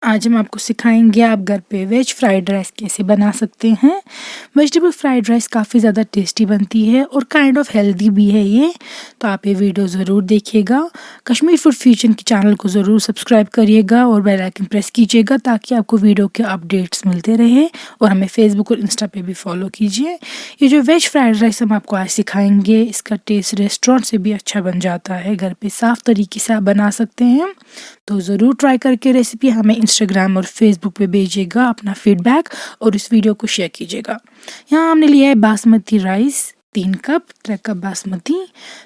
आज हम आपको सिखाएंगे आप घर पे वेज फ्राइड राइस कैसे बना सकते हैं। वेजिटेबल फ्राइड राइस काफ़ी ज़्यादा टेस्टी बनती है और काइंड ऑफ हेल्दी भी है ये। तो आप ये वीडियो ज़रूर देखिएगा। कश्मीर फूड फ्यूजन के चैनल को ज़रूर सब्सक्राइब करिएगा और बेल आइकन प्रेस कीजिएगा ताकि आपको वीडियो के अपडेट्स मिलते रहे, और हमें फेसबुक और इंस्टा पे भी फॉलो कीजिए। ये जो वेज फ्राइड राइस हम आपको आज सिखाएंगे, इसका टेस्ट रेस्टोरेंट से भी अच्छा बन जाता है। घर पे साफ़ तरीके से आप बना सकते हैं। तो ज़रूर ट्राई करके रेसिपी हमें इंस्टाग्राम और फेसबुक पे भेजिएगा अपना फीडबैक और इस वीडियो को शेयर कीजिएगा। यहाँ हमने लिया है basmati rice 3 cup, 3 cup basmati.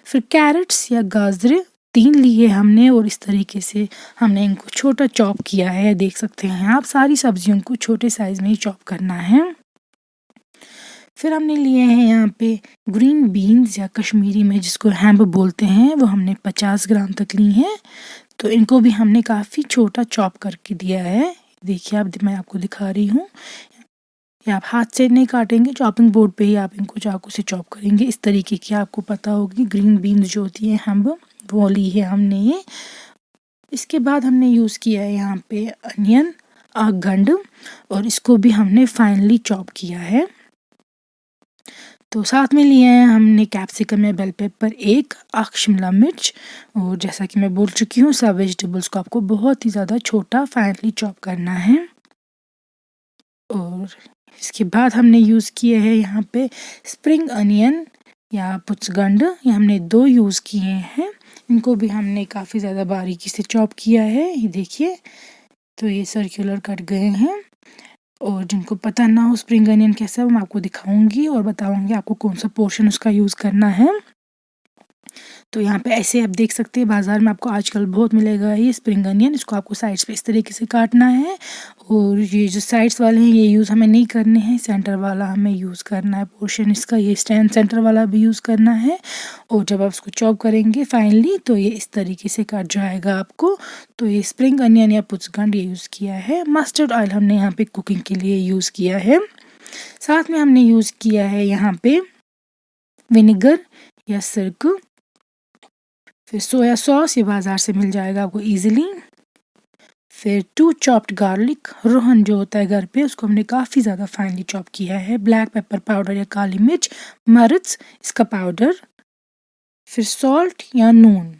फिर कैरेट्स या गाजरे 3 लिए हमने, और इस तरीके से हमने इनको छोटा चॉप किया है। देख सकते हैं आप, सारी सब्जियों को छोटे साइज़ में ही चॉप करना है। फिर हमने लिए हैं यहाँ पे ग्रीन बीन्स या कश्मीरी में जिसको हैम्ब बोलते हैं, वो हमने 50 ग्राम तक ली हैं। तो इनको भी हमने काफ़ी छोटा चॉप करके दिया है। देखिए आप, मैं आपको दिखा रही हूँ। या आप हाथ से नहीं काटेंगे, चॉपिंग बोर्ड पे ही आप इनको चाकू से चॉप करेंगे। इस तरीके की आपको पता होगी। ग्रीन बीन्स जो होती है हैम्ब, वो ली है हमने ये। इसके बाद हमने यूज़ किया है यहाँ पे अनियन गंड, और इसको भी हमने फाइनली चॉप किया है। तो साथ में लिए हैं हमने कैप्सिकम या बेल पेपर 1, आख शिमला मिर्च, और जैसा कि मैं बोल चुकी हूँ सब वेजिटेबल्स को आपको बहुत ही ज़्यादा छोटा फाइनली चॉप करना है। और इसके बाद हमने यूज़ किए हैं यहाँ पे स्प्रिंग अनियन या पुचगंड, ये हमने 2 यूज़ किए हैं। इनको भी हमने काफ़ी ज़्यादा बारीकी से चॉप किया है। ये देखिए, तो ये सर्कुलर कट गए हैं। और जिनको पता ना हो स्प्रिंग अनियन कैसा, मैं आपको दिखाऊंगी और बताऊंगी आपको कौन सा पोर्शन उसका यूज़ करना है। तो यहाँ पे ऐसे आप देख सकते हैं, बाज़ार में आपको आजकल बहुत मिलेगा ये स्प्रिंग अनियन। इसको आपको साइड्स पे इस तरीके से काटना है, और ये जो साइड्स वाले हैं ये यूज़ हमें नहीं करने हैं, सेंटर वाला हमें यूज़ करना है पोर्शन इसका। ये स्टैंड सेंटर वाला भी यूज़ करना है। और जब आप इसको चॉप करेंगे फाइनली तो ये इस तरीके से कट जाएगा आपको। तो ये स्प्रिंग अनियन या पुचगंड ये यूज़ किया है। मस्टर्ड ऑयल हमने यहाँ पे कुकिंग के लिए यूज़ किया है। साथ में हमने यूज़ किया है यहाँ पे विनेगर या सिरक। फिर सोया सॉस, ये बाज़ार से मिल जाएगा आपको इजीली। फिर 2 चॉप्ड गार्लिक, रोहन जो होता है घर पे, उसको हमने काफ़ी ज़्यादा फाइनली चॉप किया है। ब्लैक पेपर पाउडर या काली मिर्च, मिर्च इसका पाउडर। फिर सॉल्ट या नून।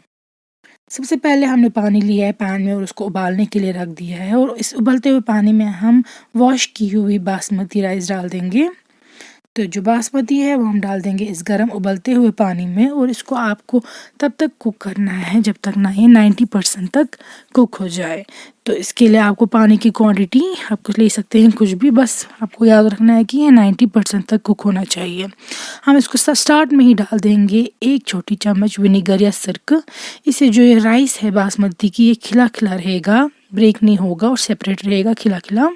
सबसे पहले हमने पानी लिया है पैन में और उसको उबालने के लिए रख दिया है, और इस उबलते हुए पानी में हम वॉश की हुई बासमती राइस डाल देंगे। तो जो बासमती है वो हम डाल देंगे इस गरम उबलते हुए पानी में, और इसको आपको तब तक कुक करना है जब तक ना ये 90% तक कुक हो जाए। तो इसके लिए आपको पानी की क्वांटिटी आपको ले सकते हैं कुछ भी, बस आपको याद रखना है कि ये 90% तक कुक होना चाहिए। हम इसको स्टार्ट में ही डाल देंगे 1 छोटी चम्मच विनेगर या सिरक। इससे जो ये राइस है बासमती की, ये खिला खिला रहेगा, ब्रेक नहीं होगा और सेपरेट रहेगा खिला खिला।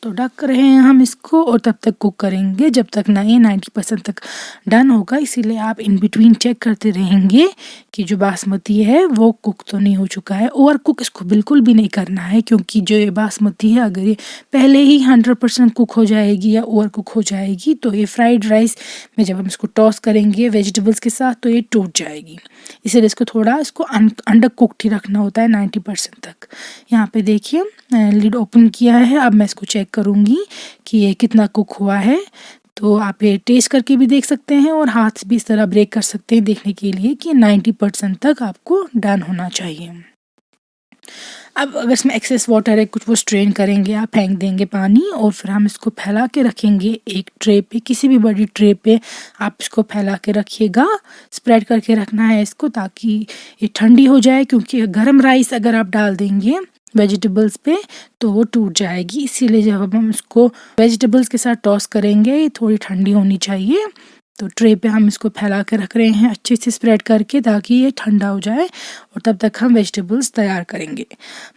तो ढक रहे हैं हम इसको, और तब तक कुक करेंगे जब तक ना ये 90% तक डन होगा। इसीलिए आप इन बिटवीन चेक करते रहेंगे कि जो बासमती है वो कुक तो नहीं हो चुका है। ओवर कुक इसको बिल्कुल भी नहीं करना है, क्योंकि जो ये बासमती है अगर ये पहले ही 100% कुक हो जाएगी या ओवर कुक हो जाएगी तो ये फ्राइड राइस में जब हम इसको टॉस करेंगे वेजिटेबल्स के साथ तो ये टूट जाएगी। इसीलिए इसको थोड़ा अंडर कुक्ड ही रखना होता है 90% तक। यहाँ पे देखिए लिड ओपन किया है, अब मैं इसको चेक करूँगी कि ये कितना कुक हुआ है। तो आप ये टेस्ट करके भी देख सकते हैं और हाथ से भी इस तरह ब्रेक कर सकते हैं देखने के लिए कि 90% तक आपको डन होना चाहिए। अब अगर इसमें एक्सेस वाटर है कुछ, वो स्ट्रेन करेंगे, आप फेंक देंगे पानी, और फिर हम इसको फैला के रखेंगे एक ट्रे पे, किसी भी बड़ी ट्रे पे आप इसको फैला के रखिएगा। स्प्रेड करके रखना है इसको ताकि ये ठंडी हो जाए, क्योंकि गर्म राइस अगर आप डाल देंगे वेजिटेबल्स पे तो वो टूट जाएगी। इसीलिए जब हम इसको वेजिटेबल्स के साथ टॉस करेंगे ये थोड़ी ठंडी होनी चाहिए। तो ट्रे पे हम इसको फैला के रख रहे हैं अच्छे से स्प्रेड करके ताकि ये ठंडा हो जाए, और तब तक हम वेजिटेबल्स तैयार करेंगे।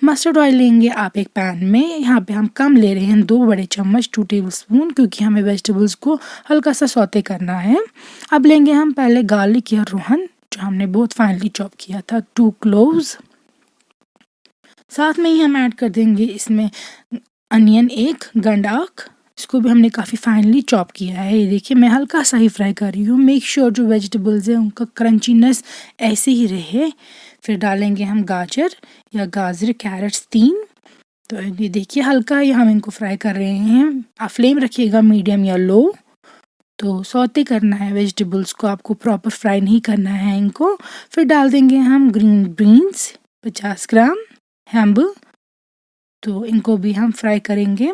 मस्टर्ड ऑयल लेंगे आप एक पैन में, यहाँ पे हम कम ले रहे हैं 2 बड़े चम्मच 2 टेबलस्पून, क्योंकि हमें वेजिटेबल्स को हल्का सा सौते करना है। अब लेंगे हम पहले गार्लिक या रोहन जो हमने बहुत फाइनली चॉप किया था, 2 क्लोव्स। साथ में ही हम ऐड कर देंगे इसमें अनियन 1 गंडाक, इसको भी हमने काफ़ी फाइनली चॉप किया है। ये देखिए मैं हल्का सा ही फ्राई कर रही हूँ, मेक श्योर जो वेजिटेबल्स हैं उनका क्रंचीनेस ऐसे ही रहे। फिर डालेंगे हम गाजर या गाजर कैरेट्स 3। तो ये देखिए हल्का ही हम इनको फ्राई कर रहे हैं। आप फ्लेम रखिएगा मीडियम या लो। तो सौते करना है वेजिटेबल्स को, आपको प्रॉपर फ्राई नहीं करना है इनको। फिर डाल देंगे हम ग्रीन बीन्स 50 ग्राम, हैम्ब, तो इनको भी हम फ्राई करेंगे।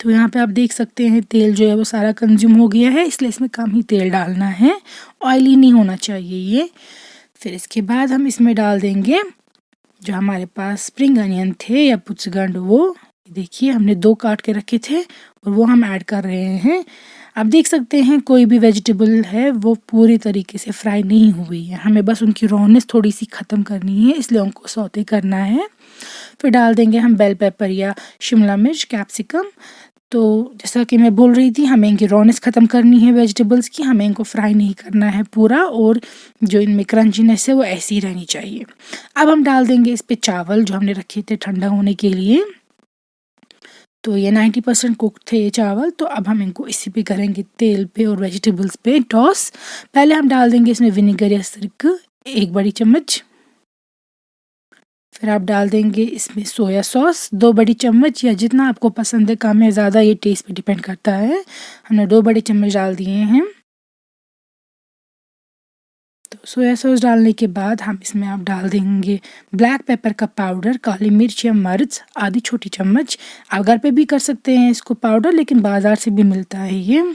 तो यहाँ पे आप देख सकते हैं तेल जो है वो सारा कंज्यूम हो गया है, इसलिए इसमें कम ही तेल डालना है, ऑयली नहीं होना चाहिए ये। फिर इसके बाद हम इसमें डाल देंगे जो हमारे पास स्प्रिंग अनियन थे या पुचगंड, वो देखिए हमने 2 काट के रखे थे और वो हम ऐड कर रहे हैं। आप देख सकते हैं कोई भी वेजिटेबल है वो पूरी तरीके से फ्राई नहीं हुई है, हमें बस उनकी रॉनेस थोड़ी सी ख़त्म करनी है, इसलिए उनको सौते करना है। फिर डाल देंगे हम बेल पेपर या शिमला मिर्च, कैप्सिकम। तो जैसा कि मैं बोल रही थी, हमें इनकी रॉनेस ख़त्म करनी है वेजिटेबल्स की, हमें इनको फ्राई नहीं करना है पूरा, और जो इनमें क्रंचीनेस है वो ऐसी ही रहनी चाहिए। अब हम डाल देंगे इस पे चावल जो हमने रखे थे ठंडा होने के लिए। तो ये 90% कुक थे ये चावल, तो अब हम इनको इसी पे करेंगे तेल पे और वेजिटेबल्स पे टॉस। पहले हम डाल देंगे इसमें विनेगर या सिरका 1 बड़ी चम्मच। फिर आप डाल देंगे इसमें सोया सॉस 2 बड़ी चम्मच, या जितना आपको पसंद है, कम या ज़्यादा ये टेस्ट पे डिपेंड करता है। हमने 2 बड़े चम्मच डाल दिए हैं। तो सोया सॉस डालने के बाद हम इसमें आप डाल देंगे ब्लैक पेपर का पाउडर, काली मिर्च या मिर्च आधी छोटी चम्मच। आप घर पे भी कर सकते हैं इसको पाउडर, लेकिन बाज़ार से भी मिलता है ये।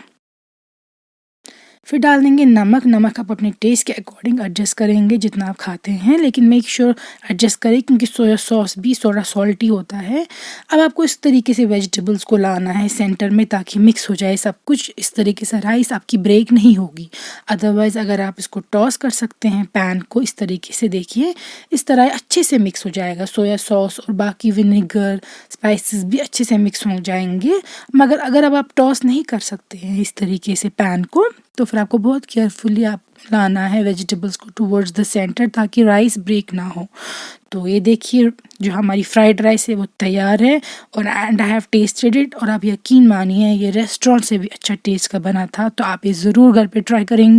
फिर डाल देंगे नमक। नमक आप अपने टेस्ट के अकॉर्डिंग एडजस्ट करेंगे जितना आप खाते हैं, लेकिन मेक श्योर एडजस्ट करें क्योंकि सोया सॉस भी थोड़ा सॉल्टी होता है। अब आपको इस तरीके से वेजिटेबल्स को लाना है सेंटर में ताकि मिक्स हो जाए सब कुछ। इस तरीके से राइस आपकी ब्रेक नहीं होगी। अदरवाइज़ अगर आप इसको टॉस कर सकते हैं पैन को इस तरीके से, देखिए इस तरह अच्छे से मिक्स हो जाएगा। सोया सॉस और बाकी विनेगर स्पाइसेस भी अच्छे से मिक्स हो जाएंगे। मगर अगर अब आप टॉस नहीं कर सकते हैं इस तरीके से पैन को, तो फिर आपको बहुत केयरफुली आप लाना है वेजिटेबल्स को टुवर्ड्स द सेंटर ताकि राइस ब्रेक ना हो। तो ये देखिए जो हमारी फ्राइड राइस है वो तैयार है, और and I have tested it, और आप यकीन मानिए ये रेस्टोरेंट से भी अच्छा टेस्ट का बना था। तो आप ये ज़रूर घर पे ट्राई करेंगे।